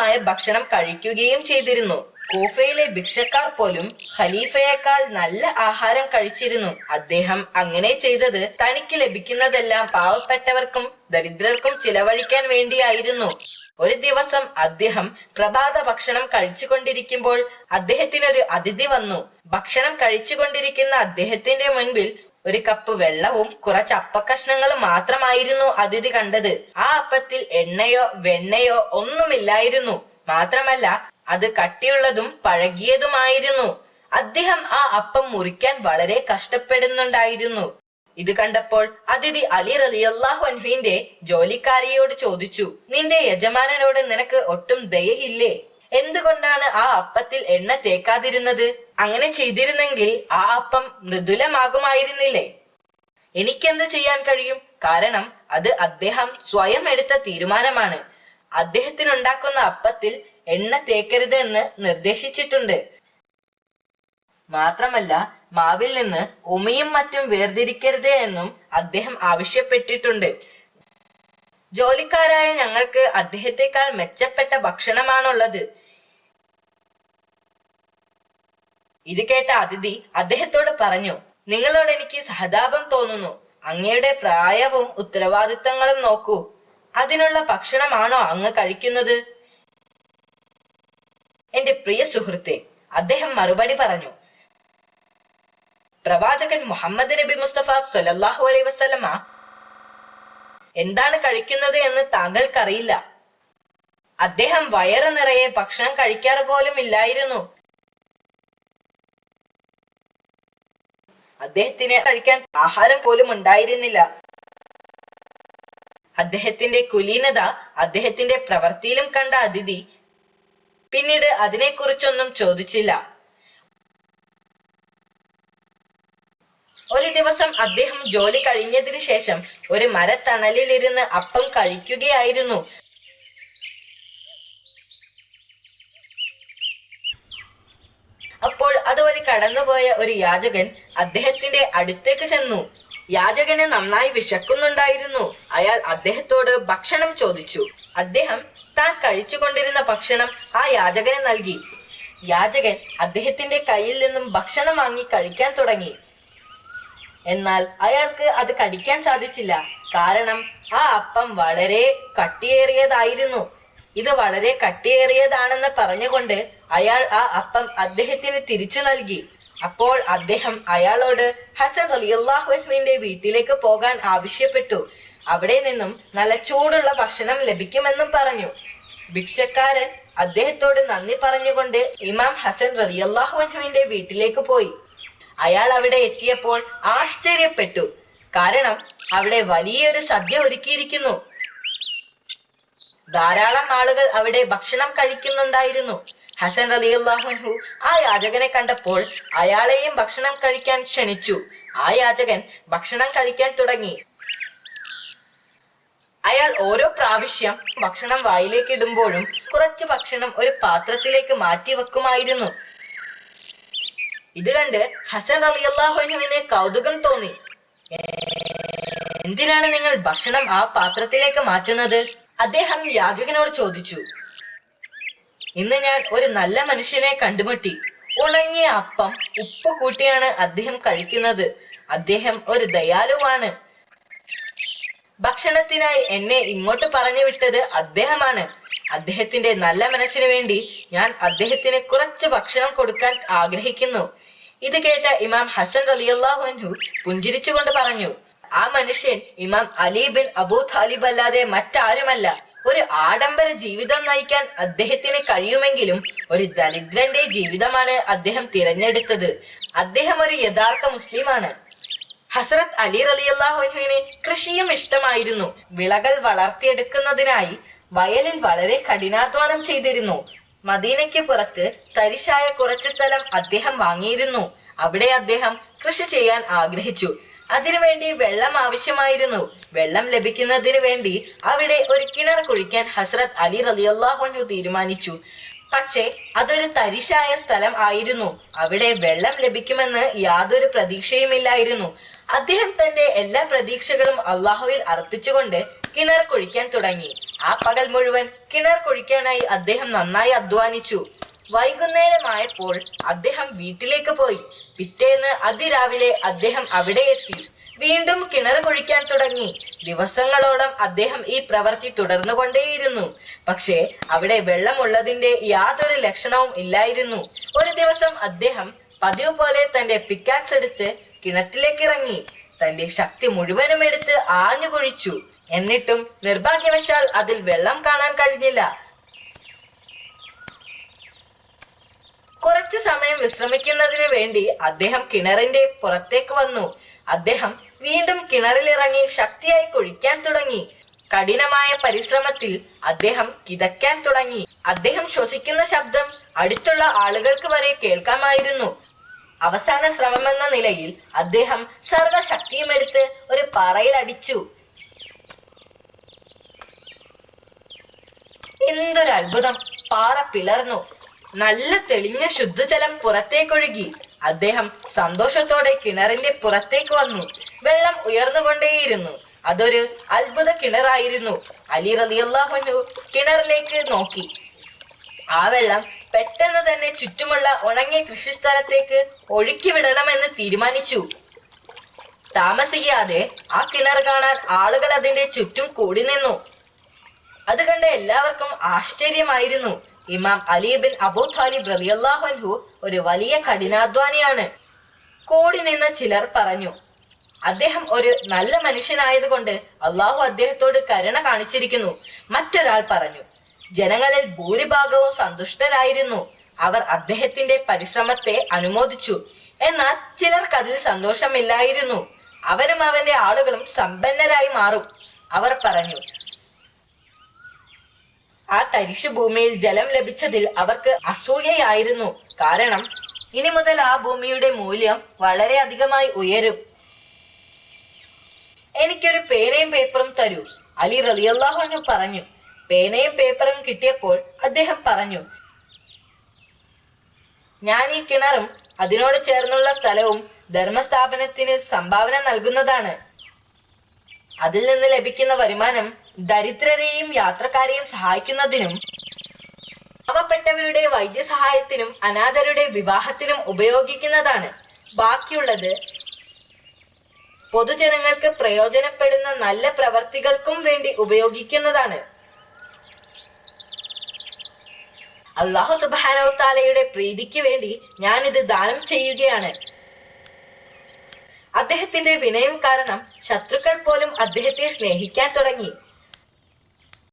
പരിശുദ്ധമായ ഭക്ഷണം കഴിക്കുകയും ചെയ്തിരുന്നു. കൂഫയിലെ ഭിക്ഷക്കാർ പോലും ഖലീഫയേക്കാൾ നല്ല ആഹാരം കഴിച്ചിരുന്നു. അദ്ദേഹം അങ്ങനെ ചെയ്തത് തനിക്ക് ലഭിക്കുന്നതെല്ലാം പാവപ്പെട്ടവർക്കും ദരിദ്രർക്കും ചിലവഴിക്കാൻ വേണ്ടിയായിരുന്നു. ഒരു ദിവസം അദ്ദേഹം പ്രഭാത ഭക്ഷണം കഴിച്ചുകൊണ്ടിരിക്കുമ്പോൾ അദ്ദേഹത്തിനൊരു അതിഥി വന്നു. ഭക്ഷണം കഴിച്ചുകൊണ്ടിരിക്കുന്ന അദ്ദേഹത്തിന്റെ മുൻപിൽ ഒരു കപ്പ് വെള്ളവും കുറച്ച് അപ്പക്കഷ്ണങ്ങളും മാത്രമായിരുന്നു അതിഥി കണ്ടത്. ആ അപ്പത്തിൽ എണ്ണയോ വെണ്ണയോ ഒന്നുമില്ലായിരുന്നു. മാത്രമല്ല അത് കട്ടിയുള്ളതും പഴകിയതുമായിരുന്നു. അദ്ദേഹം ആ അപ്പം മുറിക്കാൻ വളരെ കഷ്ടപ്പെടുന്നുണ്ടായിരുന്നു. ഇത് കണ്ടപ്പോൾ അതിഥി അലി റളിയല്ലാഹു അൻഹുവിന്റെ ജോലിക്കാരിയോട് ചോദിച്ചു, നിന്റെ യജമാനനോട് നിനക്ക് ഒട്ടും ദയയില്ലേ? എന്തുകൊണ്ടാണ് ആ അപ്പത്തിൽ എണ്ണ തേക്കാതിരുന്നത്? അങ്ങനെ ചെയ്തിരുന്നെങ്കിൽ ആ അപ്പം മൃദുലമാകുമായിരുന്നില്ലേ? എനിക്കെന്ത് ചെയ്യാൻ കഴിയും? കാരണം അത് അദ്ദേഹം സ്വയം എടുത്ത തീരുമാനമാണ്. അദ്ദേഹത്തിനുണ്ടാക്കുന്ന അപ്പത്തിൽ എണ്ണ തേക്കരുത് എന്ന് നിർദ്ദേശിച്ചിട്ടുണ്ട്. മാത്രമല്ല മാവിൽ നിന്ന് ഉമിയും മറ്റും വേർതിരിക്കരുത് എന്നും അദ്ദേഹം ആവശ്യപ്പെട്ടിട്ടുണ്ട്. ജോലിക്കാരായ ഞങ്ങൾക്ക് അദ്ദേഹത്തെക്കാൾ മെച്ചപ്പെട്ട ഭക്ഷണമാണുള്ളത്. ഇത് കേട്ട അതിഥി അദ്ദേഹത്തോട് പറഞ്ഞു, നിങ്ങളോട് എനിക്ക് സഹതാപം തോന്നുന്നു. അങ്ങയുടെ പ്രായവും ഉത്തരവാദിത്തങ്ങളും നോക്കൂ. അതിനുള്ള ഭക്ഷണമാണോ അങ്ങ് കഴിക്കുന്നത്? എന്റെ പ്രിയ സുഹൃത്തെ, അദ്ദേഹം മറുപടി പറഞ്ഞു, പ്രവാചകൻ മുഹമ്മദ് നബി മുസ്തഫ സ്വല്ലല്ലാഹു അലൈഹി വസല്ലമ എന്താണ് കഴിക്കുന്നത് എന്ന് താങ്കൾക്കറിയില്ല. അദ്ദേഹം വയറ് നിറയെ ഭക്ഷണം കഴിക്കാറ് പോലും ഇല്ലായിരുന്നു. അദ്ദേഹത്തിന് കഴിക്കാൻ ആഹാരം പോലും ഉണ്ടായിരുന്നില്ല. അദ്ദേഹത്തിന്റെ കുലീനത അദ്ദേഹത്തിന്റെ പ്രവൃത്തിയിലും കണ്ട അതിഥി പിന്നീട് അതിനെക്കുറിച്ചൊന്നും ചോദിച്ചില്ല. ഒരു ദിവസം അദ്ദേഹം ജോലി കഴിഞ്ഞതിന് ശേഷം ഒരു മരത്തണലിലിരുന്ന് അപ്പം കഴിക്കുകയായിരുന്നു. അപ്പോൾ അതുവഴി കടന്നുപോയ ഒരു യാചകൻ അദ്ദേഹത്തിന്റെ അടുത്തേക്ക് ചെന്നു. യാചകന് നന്നായി വിശക്കുന്നുണ്ടായിരുന്നു. അയാൾ അദ്ദേഹത്തോട് ഭക്ഷണം ചോദിച്ചു. അദ്ദേഹം താൻ കഴിച്ചുകൊണ്ടിരുന്ന ഭക്ഷണം ആ യാചകന് നൽകി. യാചകൻ അദ്ദേഹത്തിന്റെ കയ്യിൽ നിന്നും ഭക്ഷണം വാങ്ങി കഴിക്കാൻ തുടങ്ങി. എന്നാൽ അയാൾക്ക് അത് കടിക്കാൻ സാധിച്ചില്ല. കാരണം ആ അപ്പം വളരെ കട്ടിയേറിയതായിരുന്നു. ഇത് വളരെ കട്ടിയേറിയതാണെന്ന് പറഞ്ഞുകൊണ്ട് അയാൾ ആ അപ്പം അദ്ദേഹത്തിന് തിരിച്ചു നൽകി. അപ്പോൾ അദ്ദേഹം അയാളോട് ഹസൻ റളിയല്ലാഹു അൻഹുവിന്റെ വീട്ടിലേക്ക് പോകാൻ ആവശ്യപ്പെട്ടു. അവിടെ നിന്നും നല്ല ചൂടുള്ള ഭക്ഷണം ലഭിക്കുമെന്നും പറഞ്ഞു. ഭിക്ഷക്കാരൻ അദ്ദേഹത്തോട് നന്ദി പറഞ്ഞുകൊണ്ട് ഇമാം ഹസൻ റളിയല്ലാഹു അൻഹുവിന്റെ വീട്ടിലേക്ക് പോയി. അയാൾ അവിടെ എത്തിയപ്പോൾ ആശ്ചര്യപ്പെട്ടു. കാരണം അവിടെ വലിയൊരു സദ്യ ഒരുക്കിയിരിക്കുന്നു. ധാരാളം ആളുകൾ അവിടെ ഭക്ഷണം കഴിക്കുന്നുണ്ടായിരുന്നു. ഹസൻ റളിയല്ലാഹു അൻഹു ആ യാചകനെ കണ്ടപ്പോൾ അയാളെയും ഭക്ഷണം കഴിക്കാൻ ക്ഷണിച്ചു. ആ യാചകൻ ഭക്ഷണം കഴിക്കാൻ തുടങ്ങി. അയാൾ ഓരോ പ്രാവശ്യം ഭക്ഷണം വായിലേക്ക് ഇടുമ്പോഴും കുറച്ച് ഭക്ഷണം ഒരു പാത്രത്തിലേക്ക് മാറ്റി വെക്കുമായിരുന്നു. ഇത് കണ്ട് ഹസൻ റളിയല്ലാഹു അൻഹുവിന് കൗതുകം തോന്നി. എന്തിനാണ് നിങ്ങൾ ഭക്ഷണം ആ പാത്രത്തിലേക്ക് മാറ്റുന്നത്? അദ്ദേഹം യാചകനോട് ചോദിച്ചു. ഇന്ന് ഞാൻ ഒരു നല്ല മനുഷ്യനെ കണ്ടുമുട്ടി. ഉണങ്ങിയ അപ്പം ഉപ്പ് കൂട്ടിയാണ് അദ്ദേഹം കഴിക്കുന്നത്. അദ്ദേഹം ഒരു ദയാലുവാണ്. ഭക്ഷണത്തിനായി എന്നെ ഇങ്ങോട്ട് പറഞ്ഞു വിട്ടത് അദ്ദേഹമാണ്. അദ്ദേഹത്തിന്റെ നല്ല മനസ്സിന് വേണ്ടി ഞാൻ അദ്ദേഹത്തിന് കുറച്ച് ഭക്ഷണം കൊടുക്കാൻ ആഗ്രഹിക്കുന്നു. ഇത് കേട്ട ഇമാം ഹസൻ റളിയല്ലാഹു അൻഹു പുഞ്ചിരിച്ചുകൊണ്ട് പറഞ്ഞു, ആ മനുഷ്യൻ ഇമാം അലി ബിൻ അബൂ താലിബ് അല്ലാതെ മറ്റാരുമല്ല. ഒരു ആഡംബര ജീവിതം നയിക്കാൻ അദ്ദേഹത്തിന് കഴിയുമെങ്കിലും ഒരു ദരിദ്രന്റെ ജീവിതമാണ് അദ്ദേഹം തിരഞ്ഞെടുത്തത്. അദ്ദേഹം ഒരു യഥാർത്ഥ മുസ്ലിമാണ്. ഹസ്രത്ത് അലി റളിയല്ലാഹു അൻഹുവിന് കൃഷിയും ഇഷ്ടമായിരുന്നു. വിളകൾ വളർത്തിയെടുക്കുന്നതിനായി വയലിൽ വളരെ കഠിനാധ്വാനം ചെയ്തിരുന്നു. മദീനയ്ക്ക് പുറത്ത് തരിശായ കുറച്ച് സ്ഥലം അദ്ദേഹം വാങ്ങിയിരുന്നു. അവിടെ അദ്ദേഹം കൃഷി ചെയ്യാൻ ആഗ്രഹിച്ചു. അതിനുവേണ്ടി വെള്ളം ആവശ്യമായിരുന്നു. വെള്ളം ലഭിക്കുന്നതിന് വേണ്ടി അവിടെ ഒരു കിണർ കുഴിക്കാൻ ഹസ്രത്ത് അലി റളിയല്ലാഹു അൻഹു തീരുമാനിച്ചു. പക്ഷേ അതൊരു തരിശായ സ്ഥലം ആയിരുന്നു. അവിടെ വെള്ളം ലഭിക്കുമെന്ന് യാതൊരു പ്രതീക്ഷയുമില്ലായിരുന്നു. അദ്ദേഹം തന്റെ എല്ലാ പ്രതീക്ഷകളും അള്ളാഹുവിൽ അർപ്പിച്ചുകൊണ്ട് കിണർ കുഴിക്കാൻ തുടങ്ങി. ആ പകൽ മുഴുവൻ കിണർ കുഴിക്കാനായി അദ്ദേഹം നന്നായി അധ്വാനിച്ചു. വൈകുന്നേരമായപ്പോൾ അദ്ദേഹം വീട്ടിലേക്ക് പോയി. പിറ്റേന്ന് അതിരാവിലെ അദ്ദേഹം അവിടെ എത്തി. വീണ്ടും കിണർ കുഴിക്കാൻ തുടങ്ങി. ദിവസങ്ങളോളം അദ്ദേഹം ഈ പ്രവൃത്തി തുടർന്നുകൊണ്ടേയിരുന്നു. പക്ഷേ അവിടെ വെള്ളമുള്ളതിന്റെ യാതൊരു ലക്ഷണവും ഇല്ലായിരുന്നു. ഒരു ദിവസം അദ്ദേഹം പതിവ് പോലെ തന്റെ പിക്കാക്സ് എടുത്ത് കിണറ്റിലേക്ക് ഇറങ്ങി. തന്റെ ശക്തി മുഴുവനും എടുത്ത് ആഞ്ഞു കുഴിച്ചു. എന്നിട്ടും നിർഭാഗ്യവശാൽ അതിൽ വെള്ളം കാണാൻ കഴിഞ്ഞില്ല. കുറച്ചു സമയം വിശ്രമിക്കുന്നതിന് വേണ്ടി അദ്ദേഹം കിണറിന്റെ പുറത്തേക്ക് വന്നു. അദ്ദേഹം വീണ്ടും കിണറിലിറങ്ങി ശക്തിയായി കുഴിക്കാൻ തുടങ്ങി. കഠിനമായ പരിശ്രമത്തിൽ അദ്ദേഹം കിതയ്ക്കാൻ തുടങ്ങി. അദ്ദേഹം ശ്വസിക്കുന്ന ശബ്ദം അടുത്തുള്ള ആളുകൾക്ക് വരെ കേൾക്കാമായിരുന്നു. അവസാന ശ്രമമെന്ന നിലയിൽ അദ്ദേഹം സർവശക്തിയും എടുത്ത് ഒരു പാറയിൽ അടിച്ചു. എന്തൊരു അത്ഭുതം! പാറ പിളർന്നു. നല്ല തെളിഞ്ഞ ശുദ്ധജലം പുറത്തേക്കൊഴുകി. അദ്ദേഹം സന്തോഷത്തോടെ കിണറിന്റെ പുറത്തേക്ക് വന്നു. വെള്ളം ഉയർന്നുകൊണ്ടേയിരുന്നു. അതൊരു അത്ഭുത കിണറായിരുന്നു. അലി റളിയല്ലാഹു അൻഹു കിണറിലേക്ക് നോക്കി. ആ വെള്ളം പെട്ടെന്ന് തന്നെ ചുറ്റുമുള്ള ഉണങ്ങിയ കൃഷിസ്ഥലത്തേക്ക് ഒഴുക്കി വിടണമെന്ന് തീരുമാനിച്ചു. താമസിയാതെ ആ കിണർ കാണാൻ ആളുകൾ അതിന്റെ ചുറ്റും കൂടി നിന്നു. അത് കണ്ട എല്ലാവർക്കും ആശ്ചര്യമായിരുന്നു. ഇമാം അലി ബിൻ അബൂ താലിബ് റളിയല്ലാഹു അൻഹു ഒരു വലിയ കഠിനാധ്വാനിയാണ്. കൂടി നിന്ന ചിലർ പറഞ്ഞു, അദ്ദേഹം ഒരു നല്ല മനുഷ്യനായതുകൊണ്ട് അള്ളാഹു അദ്ദേഹത്തോട് കരുണ കാണിച്ചിരിക്കുന്നു. മറ്റൊരാൾ പറഞ്ഞു, ജനങ്ങളിൽ ഭൂരിഭാഗവും സന്തുഷ്ടരായിരുന്നു. അവർ അദ്ദേഹത്തിന്റെ പരിശ്രമത്തെ അനുമോദിച്ചു. എന്നാൽ ചിലർക്ക് അതിൽ സന്തോഷമില്ലായിരുന്നു. അവരും അവന്റെ ആളുകളും സമ്പന്നരായി മാറും. അവർ പറഞ്ഞു, ആ തരിശു ഭൂമിയിൽ ജലം ലഭിച്ചതിൽ അവർക്ക് അസൂയയായിരുന്നു. കാരണം ഇനി മുതൽ ആ ഭൂമിയുടെ മൂല്യം വളരെ അധികമായി ഉയരും. എനിക്കൊരു പേനയും പേപ്പറും തരൂ, അലി റളിയല്ലാഹു അൻഹു പറഞ്ഞു. പേനയും പേപ്പറും കിട്ടിയപ്പോൾ അദ്ദേഹം പറഞ്ഞു, ഞാൻ ഈ കിണറും അതിനോട് ചേർന്നുള്ള സ്ഥലവും ധർമ്മസ്ഥാപനത്തിന് സംഭാവന നൽകുന്നതാണ്. അതിൽ നിന്ന് ലഭിക്കുന്ന വരുമാനം ദരിദ്രരെയും യാത്രക്കാരെയും സഹായിക്കുന്നതിനും പാവപ്പെട്ടവരുടെ വൈദ്യസഹായത്തിനും അനാഥരുടെ വിവാഹത്തിനും ഉപയോഗിക്കുന്നതാണ്. ബാക്കിയുള്ളത് പൊതുജനങ്ങൾക്ക് പ്രയോജനപ്പെടുന്ന നല്ല പ്രവർത്തികൾക്കും വേണ്ടി ഉപയോഗിക്കുന്നതാണ്. അല്ലാഹു സുബ്ഹാനഹു തആലയുടെ പ്രീതിക്ക് വേണ്ടി ഞാൻ ഇത് ദാനം ചെയ്യുകയാണ്. അദ്ദേഹത്തിന്റെ വിനയം കാരണം ശത്രുക്കൾ പോലും അദ്ദേഹത്തെ സ്നേഹിക്കാൻ തുടങ്ങി.